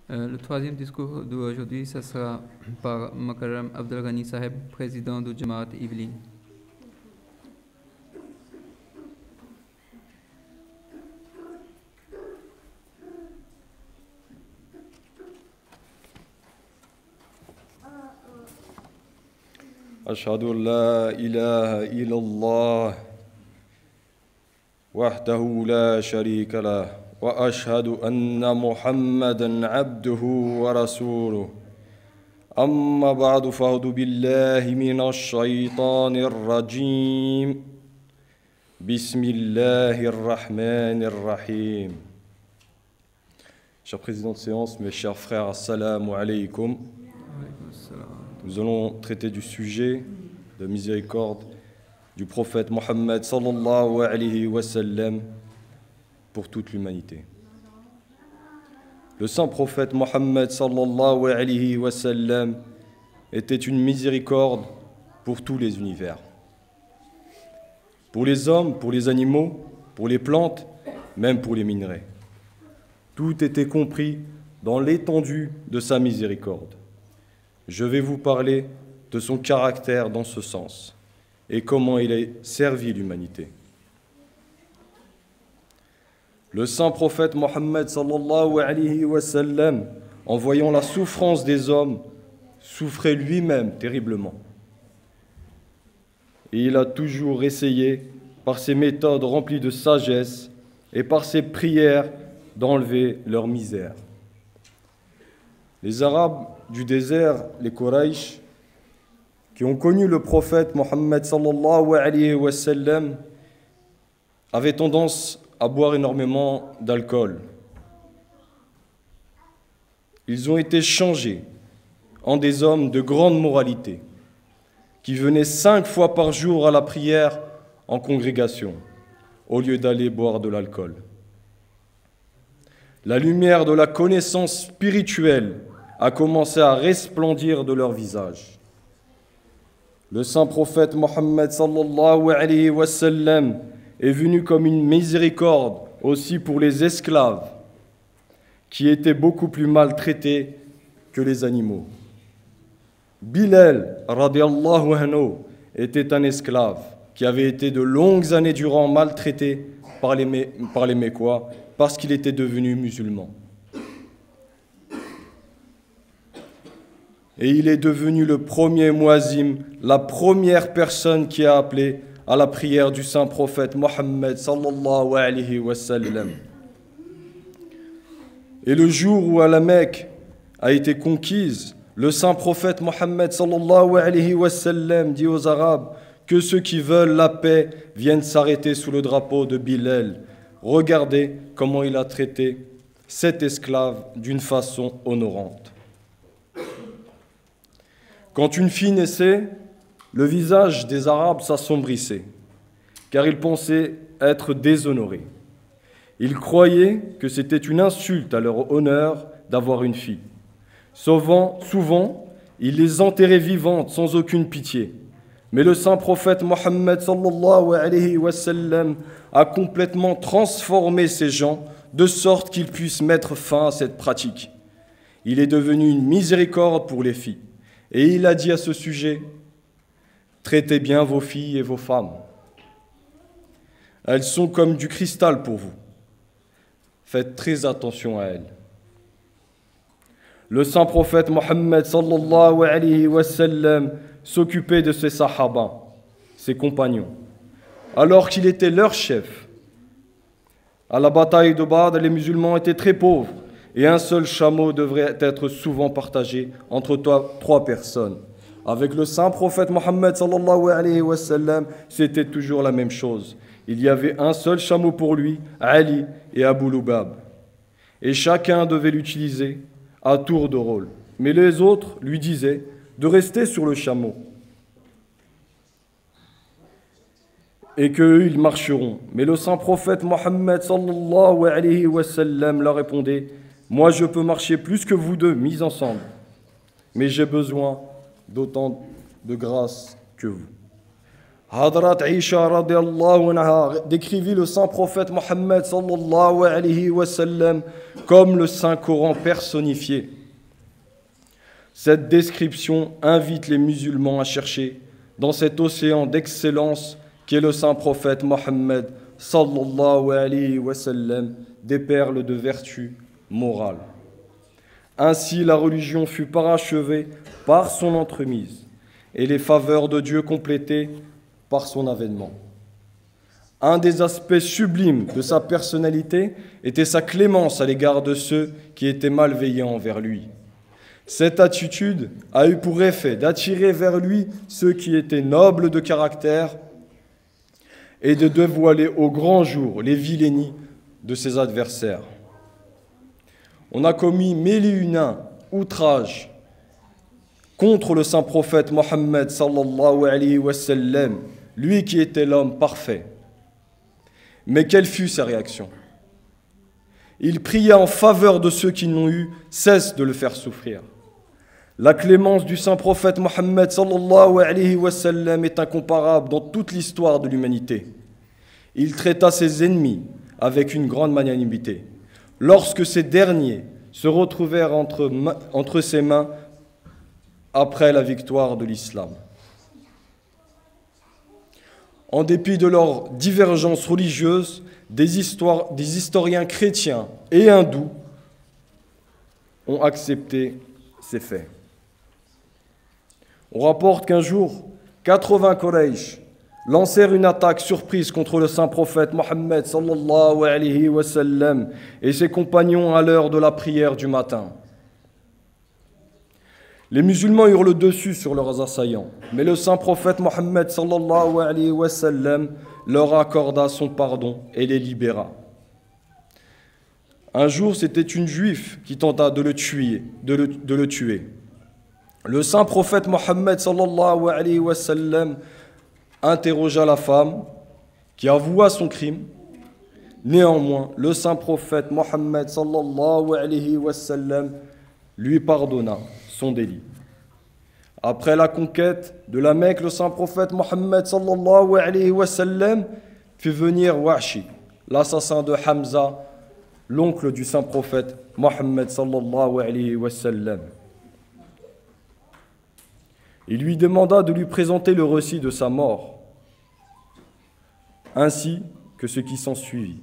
Le troisième discours d'aujourd'hui, ça sera par Makaram Abdelghani Saheb, président du Jamaat Yvelines. أشهد أن لا إله إلا الله وحده لا شريك له وأشهد أن محمدًا عبده ورسوله أما بعد فأعوذ بالله من الشيطان الرجيم بسم الله الرحمن الرحيم. Cher président de séance, mes chers frères, assalamu alaikum. Nous allons traiter du sujet de miséricorde du prophète Mohammed sallallahu alayhi wa sallam pour toute l'humanité. Le saint prophète Mohammed sallallahu alayhi wa sallam était une miséricorde pour tous les univers. Pour les hommes, pour les animaux, pour les plantes, même pour les minerais. Tout était compris dans l'étendue de sa miséricorde. Je vais vous parler de son caractère dans ce sens et comment il a servi l'humanité. Le saint prophète Mohammed sallallahu alayhi wa sallam, en voyant la souffrance des hommes, souffrait lui-même terriblement. Et il a toujours essayé, par ses méthodes remplies de sagesse et par ses prières, d'enlever leur misère. Les Arabes du désert, les Quraysh, qui ont connu le prophète Mohammed sallallahu alayhi wa sallam, avaient tendance à boire énormément d'alcool. Ils ont été changés en des hommes de grande moralité, qui venaient 5 fois par jour à la prière en congrégation, au lieu d'aller boire de l'alcool. La lumière de la connaissance spirituelle a commencé à resplendir de leur visage. Le saint prophète Mohammed sallallahu alayhi wa sallam est venu comme une miséricorde aussi pour les esclaves qui étaient beaucoup plus maltraités que les animaux. Bilal radiallahu anhu était un esclave qui avait été de longues années durant maltraité par les Mécois parce qu'il était devenu musulman. Et il est devenu le premier muazzin, la première personne qui a appelé à la prière du saint prophète Mohammed sallallahu alayhi wa sallam. Et le jour où la Mecque a été conquise, le saint prophète Mohammed sallallahu alayhi wa sallam dit aux Arabes que ceux qui veulent la paix viennent s'arrêter sous le drapeau de Bilal. Regardez comment il a traité cet esclave d'une façon honorante. Quand une fille naissait, le visage des Arabes s'assombrissait, car ils pensaient être déshonorés. Ils croyaient que c'était une insulte à leur honneur d'avoir une fille. Souvent, ils les enterraient vivantes sans aucune pitié. Mais le saint prophète Mohammed sallallahu alayhi wa sallam a complètement transformé ces gens de sorte qu'ils puissent mettre fin à cette pratique. Il est devenu une miséricorde pour les filles. Et il a dit à ce sujet, « Traitez bien vos filles et vos femmes. Elles sont comme du cristal pour vous. Faites très attention à elles. » Le saint prophète Mohammed sallallahu alayhi wa sallam s'occupait de ses sahaba, ses compagnons, alors qu'il était leur chef. À la bataille de Badr, les musulmans étaient très pauvres et un seul chameau devrait être souvent partagé entre 3 personnes. Avec le saint prophète Mohammed sallallahu alayhi wa sallam, c'était toujours la même chose. Il y avait un seul chameau pour lui, Ali et Abu Lubab. Et chacun devait l'utiliser à tour de rôle. Mais les autres lui disaient de rester sur le chameau et qu'eux, ils marcheront. Mais le saint prophète Mohammed sallallahu alayhi wa sallam leur répondait, « Moi, je peux marcher plus que vous deux mis ensemble, mais j'ai besoin d'autant de grâce que vous. » Hadrat Aisha radiallahu anha décrivit le saint prophète Mohammed sallallahu alayhi wa sallam comme le saint Coran personnifié. Cette description invite les musulmans à chercher dans cet océan d'excellence qu'est le saint prophète Mohammed sallallahu alayhi wa sallam des perles de vertu morale. Ainsi, la religion fut parachevée par son entremise et les faveurs de Dieu complétées par son avènement. Un des aspects sublimes de sa personnalité était sa clémence à l'égard de ceux qui étaient malveillants envers lui. Cette attitude a eu pour effet d'attirer vers lui ceux qui étaient nobles de caractère et de dévoiler au grand jour les vilainies de ses adversaires. On a commis mille et une outrages contre le saint prophète Mohammed sallallahu alayhi wa sallam, lui qui était l'homme parfait. Mais quelle fut sa réaction? Il pria en faveur de ceux qui n'ont eu cesse de le faire souffrir. La clémence du saint prophète Mohammed sallallahu alayhi wa sallam est incomparable dans toute l'histoire de l'humanité. Il traita ses ennemis avec une grande magnanimité. Lorsque ces derniers se retrouvèrent entre ses mains après la victoire de l'islam. En dépit de leurs divergences religieuses, des historiens chrétiens et hindous ont accepté ces faits. On rapporte qu'un jour, 80 Quraysh lancèrent une attaque surprise contre le saint prophète Mohammed sallallahu alayhi wa sallam et ses compagnons à l'heure de la prière du matin. Les musulmans eurent le dessus sur leurs assaillants, mais le saint prophète Mohammed sallallahu alayhi wa sallam leur accorda son pardon et les libéra. Un jour, c'était une juive qui tenta de le tuer. Le saint prophète Mohammed sallallahu alayhi wa sallam interrogea la femme qui avoua son crime. Néanmoins, le saint prophète Mohammed sallallahu alayhi wa sallam lui pardonna son délit. Après la conquête de la Mecque, le saint prophète Mohammed sallallahu alayhi wa sallam fit venir Wahshi, l'assassin de Hamza, l'oncle du saint prophète Mohammed sallallahu alayhi wa sallam. Il lui demanda de lui présenter le récit de sa mort, ainsi que ce qui s'ensuivit.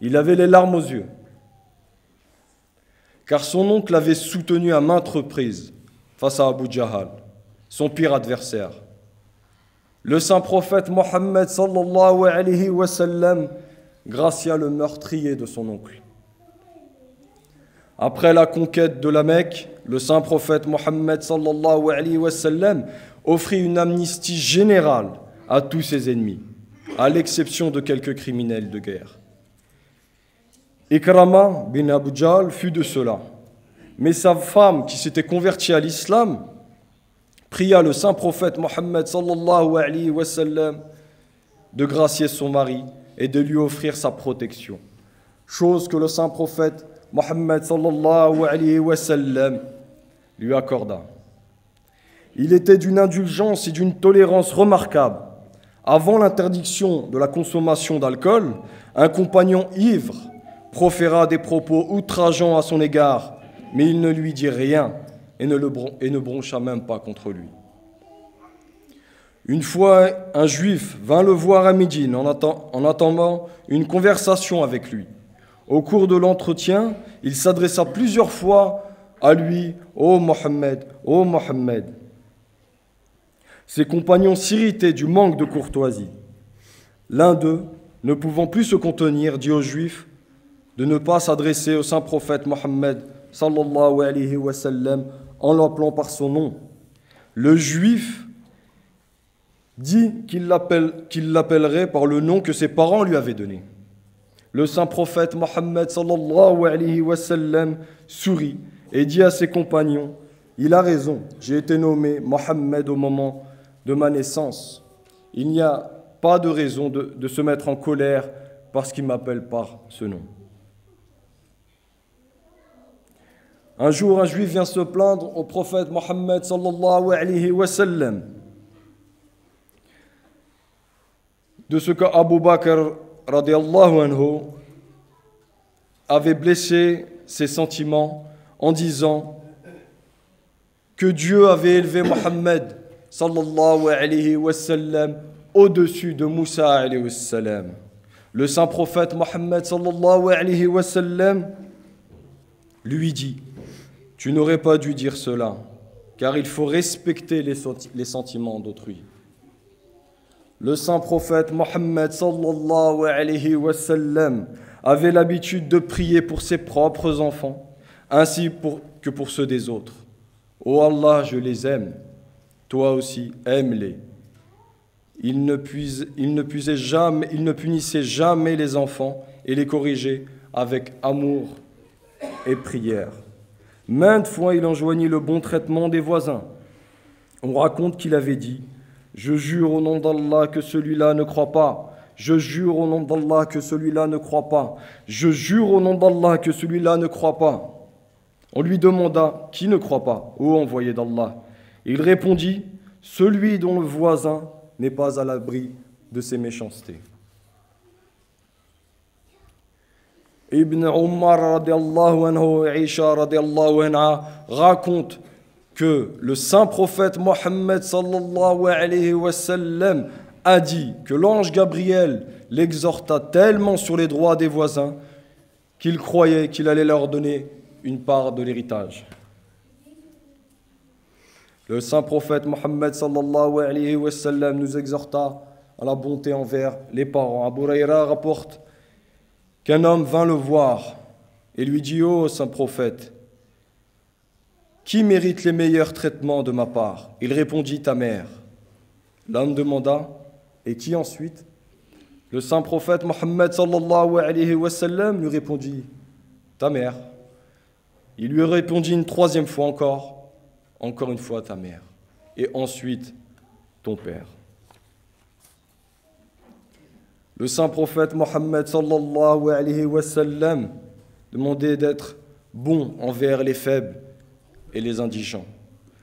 Il avait les larmes aux yeux, car son oncle l'avait soutenu à maintes reprises face à Abu Jahal, son pire adversaire. Le saint prophète Mohammed sallallahu alayhi wa sallam gracia le meurtrier de son oncle. Après la conquête de la Mecque, le saint prophète Mohammed sallallahu alayhi wa sallam offrit une amnistie générale à tous ses ennemis, à l'exception de quelques criminels de guerre. Ikrama bin Abu Jahl fut de cela. Mais sa femme, qui s'était convertie à l'islam, pria le saint prophète Mohammed sallallahu alayhi wa sallam de gracier son mari et de lui offrir sa protection, chose que le saint prophète Mohammed sallallahu alayhi wa sallam lui accorda. Il était d'une indulgence et d'une tolérance remarquable. Avant l'interdiction de la consommation d'alcool, un compagnon ivre proféra des propos outrageants à son égard, mais il ne lui dit rien et ne broncha même pas contre lui. Une fois, un juif vint le voir à Médine en attendant une conversation avec lui. Au cours de l'entretien, il s'adressa plusieurs fois à lui, « Ô Mohammed, ô Mohammed !» Ses compagnons s'irritaient du manque de courtoisie. L'un d'eux, ne pouvant plus se contenir, dit aux Juifs de ne pas s'adresser au saint prophète Mohammed sallallahu alayhi wa sallam en l'appelant par son nom. Le Juif dit qu'il l'appellerait par le nom que ses parents lui avaient donné. Le saint prophète Mohammed sallallahu alayhi wa sallam sourit et dit à ses compagnons, « Il a raison, j'ai été nommé Mohammed au moment de ma naissance. Il n'y a pas de raison de se mettre en colère parce qu'il m'appelle par ce nom. » Un jour, un juif vient se plaindre au prophète Mohammed sallallahu alayhi wa sallam. de ce que Abu Bakr radiallahu anhu avait blessé ses sentiments en disant que Dieu avait élevé Mohammed sallallahu alayhi wa sallam au-dessus de Moussa alayhi wa sallam. Le saint prophète Mohammed sallallahu alayhi wa sallam lui dit: tu n'aurais pas dû dire cela, car il faut respecter les sentiments d'autrui. Le saint prophète Mohammed sallallahu alayhi wa sallam avait l'habitude de prier pour ses propres enfants, ainsi que pour ceux des autres. Ô Allah, je les aime, toi aussi aime-les. Il ne punissait jamais les enfants et les corrigeait avec amour et prière. Maintes fois, il enjoignit le bon traitement des voisins. On raconte qu'il avait dit: je jure au nom d'Allah que celui-là ne croit pas. Je jure au nom d'Allah que celui-là ne croit pas. Je jure au nom d'Allah que celui-là ne croit pas. On lui demanda: qui ne croit pas, ô envoyé d'Allah? Il répondit: celui dont le voisin n'est pas à l'abri de ses méchancetés. Ibn Umar radiallahu anhu et Aisha radiallahu anha racontent que le saint prophète Mohammed sallallahu alayhi wa sallam a dit que l'ange Gabriel l'exhorta tellement sur les droits des voisins qu'il croyait qu'il allait leur donner une part de l'héritage. Le saint prophète Mohammed sallallahu alayhi wa sallam nous exhorta à la bonté envers les parents. Abu Huraira rapporte qu'un homme vint le voir et lui dit: ô saint prophète, qui mérite les meilleurs traitements de ma part? Il répondit: ta mère. L'homme demanda: et qui ensuite? Le saint prophète Mohammed sallallahu alayhi wa sallam lui répondit: ta mère. Il lui répondit une troisième fois encore une fois ta mère, et ensuite ton père. Le saint prophète Mohammed sallallahu alayhi wa sallam demandait d'être bon envers les faibles et les indigents.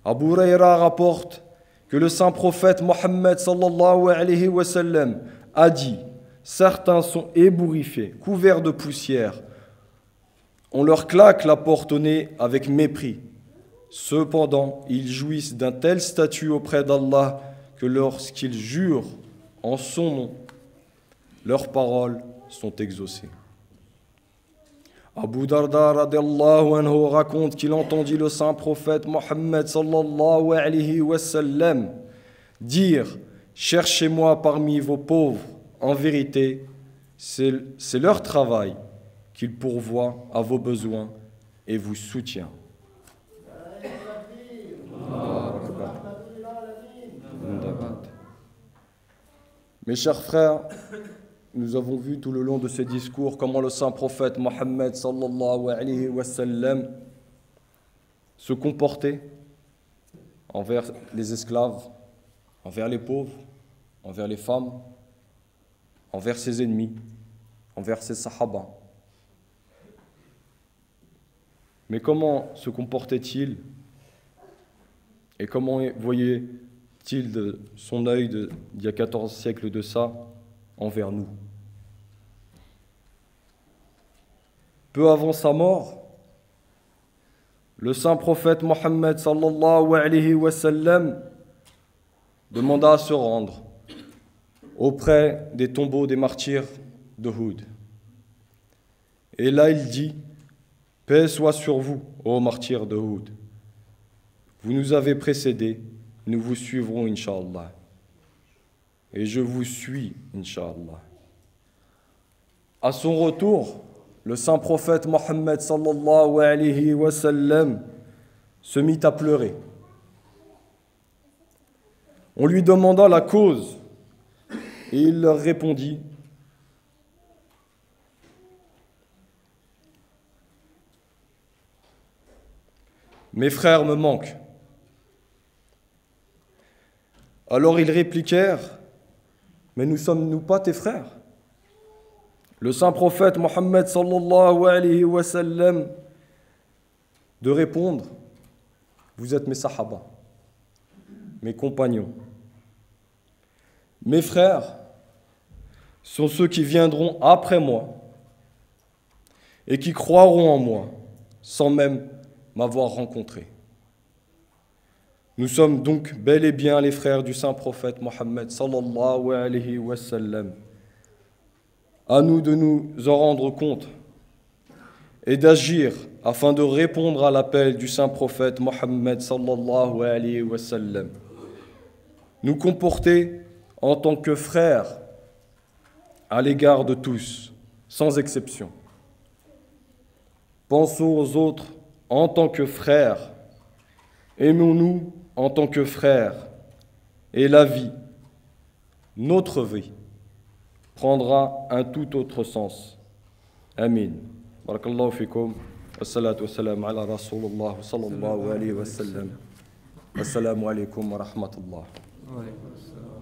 Abu Huraira rapporte que le saint prophète Mohammed sallallahu alayhi wa sallam a dit: certains sont ébouriffés, couverts de poussière. On leur claque la porte au nez avec mépris. Cependant, ils jouissent d'un tel statut auprès d'Allah que lorsqu'ils jurent en son nom, leurs paroles sont exaucées. Abu Darda radiallahu anhu raconte qu'il entendit le saint prophète Mohammed sallallahu alayhi wa sallam dire: cherchez-moi parmi vos pauvres. En vérité, c'est leur travail qu'ils pourvoient à vos besoins et vous soutient. Mes chers frères, nous avons vu tout le long de ces discours comment le saint prophète Mohammed sallallahu alayhi wa sallam se comportait envers les esclaves, envers les pauvres, envers les femmes, envers ses ennemis, envers ses sahaba. Mais comment se comportait-il et comment voyait-il de son œil d'il y a 14 siècles de ça envers nous? Peu avant sa mort, le saint prophète Mohammed sallallahu alayhi wa sallam demanda à se rendre auprès des tombeaux des martyrs d'Uhud. Et là il dit: paix soit sur vous, ô martyrs d'Uhud. Vous nous avez précédés, nous vous suivrons, Inch'Allah. Et je vous suis, Inch'Allah. À son retour, le saint prophète Mohammed sallallahu alayhi wa sallam se mit à pleurer. On lui demanda la cause et il leur répondit: mes frères me manquent. Alors ils répliquèrent: mais ne sommes-nous pas tes frères? Le saint prophète Mohammed sallallahu alayhi wa sallam de répondre: vous êtes mes sahaba, mes compagnons, mes frères, sont ceux qui viendront après moi et qui croiront en moi sans même m'avoir rencontré. Nous sommes donc bel et bien les frères du saint prophète Mohammed sallallahu alayhi wa sallam. À nous de nous en rendre compte et d'agir afin de répondre à l'appel du saint prophète Mohammed sallallahu alayhi wa sallam. Nous comporter en tant que frères à l'égard de tous, sans exception. Pensons aux autres en tant que frères. Aimons-nous en tant que frères. Et la vie, notre vie, prendra un tout autre sens. Amin. Barakallahu fikum. Wassalatu wassalamu ala Rasulullah sallallahu alayhi wa sallam. Assalamu alaikum wa rahmatullah. Wa alaykum assalam.